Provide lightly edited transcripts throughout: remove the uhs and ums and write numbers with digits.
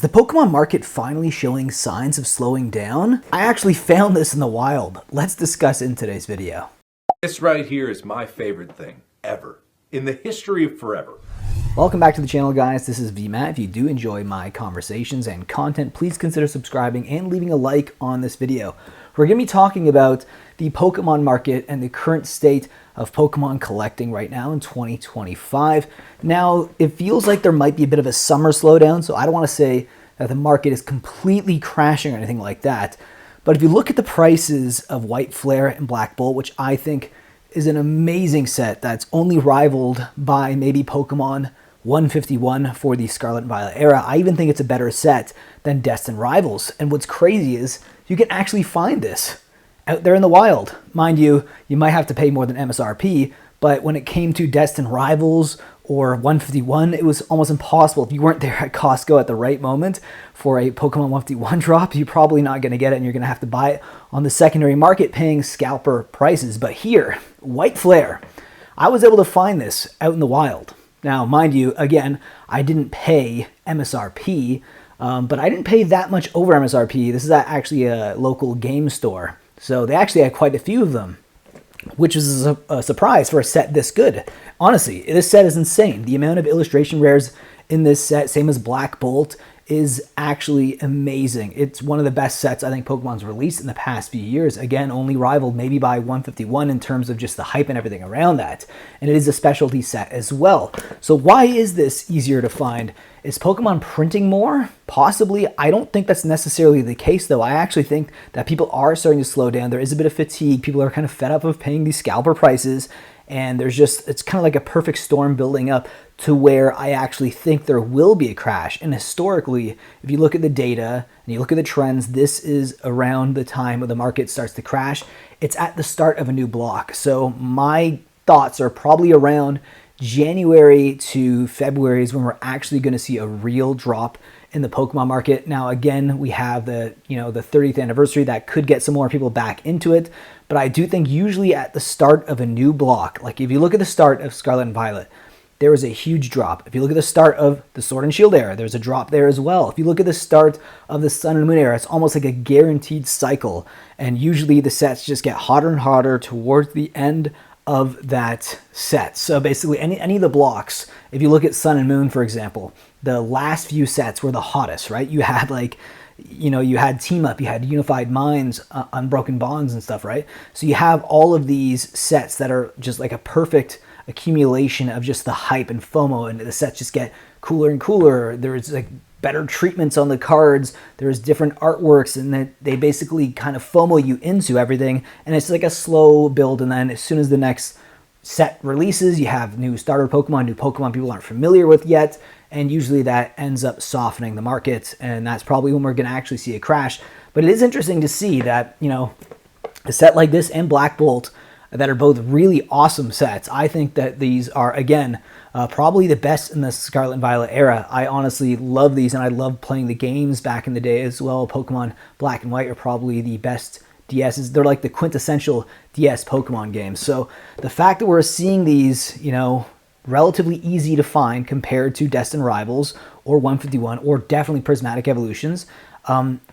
Is the Pokemon market finally showing signs of slowing down? I actually found this in the wild. Let's discuss in today's video. This right here is my favorite thing ever in the history of forever. Welcome back to the channel, guys. This is VMatt. If you do enjoy my conversations and content, please consider subscribing and leaving a like on this video. We're going to be talking about the Pokemon market and the current state of Pokemon collecting right now in 2025. Now, it feels like there might be a bit of a summer slowdown, so I don't want to say that the market is completely crashing or anything like that. But if you look at the prices of White Flare and Black Bolt, which I think is an amazing set that's only rivaled by maybe Pokemon 151 for the Scarlet and Violet era, I even think it's a better set than Destined Rivals. And what's crazy is you can actually find this out there in the wild. Mind you, you might have to pay more than MSRP, but when it came to Destined Rivals or 151, it was almost impossible. If you weren't there at Costco at the right moment for a Pokemon 151 drop, you're probably not going to get it, and you're going to have to buy it on the secondary market paying scalper prices. But here, White Flare, I was able to find this out in the wild. Now, mind you, again, I didn't pay MSRP, but I didn't pay that much over MSRP. This is actually a local game store, so they actually had quite a few of them, which is a surprise for a set this good. Honestly, this set is insane. The amount of illustration rares in this set, same as Black Bolt, is actually amazing. It's one of the best sets I think Pokemon's released in the past few years. Again, only rivaled maybe by 151 in terms of just the hype and everything around that. And it is a specialty set as well. So why is this easier to find? Is Pokemon printing more? Possibly. I don't think that's necessarily the case, though. I actually think that people are starting to slow down. There is a bit of fatigue. People are kind of fed up of paying these scalper prices. And it's kind of like a perfect storm building up to where I actually think there will be a crash. And historically, if you look at the data and you look at the trends, this is around the time when the market starts to crash. It's at the start of a new block. So my thoughts are probably around January to February is when we're actually going to see a real drop in the Pokemon market. Now, again, we have the 30th anniversary that could get some more people back into it. But I do think usually at the start of a new block, like if you look at the start of Scarlet and Violet, there was a huge drop. If you look at the start of the Sword and Shield era, there's a drop there as well. If you look at the start of the Sun and Moon era, it's almost like a guaranteed cycle. And usually the sets just get hotter and hotter towards the end of that set. So basically any of the blocks, if you look at Sun and Moon, for example, the last few sets were the hottest, right? You had you had Team Up, you had Unified Minds, Unbroken Bonds and stuff, right? So you have all of these sets that are just like a perfect accumulation of just the hype and FOMO, and the sets just get cooler and cooler. There's like better treatments on the cards, there's different artworks, and then they basically kind of FOMO you into everything, and it's like a slow build, and then as soon as the next set releases, you have new starter Pokemon, new Pokemon people aren't familiar with yet, and usually that ends up softening the market, and that's probably when we're going to actually see a crash. But it is interesting to see that, a set like this and Black Bolt, that are both really awesome sets. I think that these are, again, probably the best in the Scarlet and Violet era. I honestly love these, and I love playing the games back in the day as well. Pokemon Black and White are probably the best DSs. They're like the quintessential DS Pokemon games. So the fact that we're seeing these, relatively easy to find compared to Destined Rivals or 151 or definitely Prismatic Evolutions,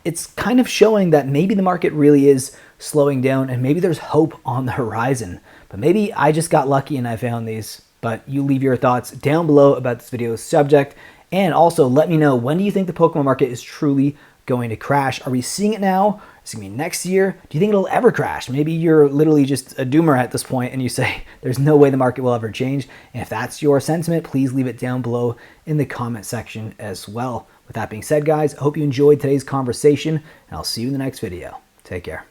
it's kind of showing that maybe the market really is slowing down and maybe there's hope on the horizon. But maybe I just got lucky and I found these. But you leave your thoughts down below about this video's subject, and also let me know, when do you think the Pokemon market is truly going to crash? Are we seeing it now? Is it going to be next year? Do you think it'll ever crash? Maybe you're literally just a doomer at this point and you say there's no way the market will ever change. And if that's your sentiment, please leave it down below in the comment section as well. With that being said, guys, I hope you enjoyed today's conversation, and I'll see you in the next video. Take care.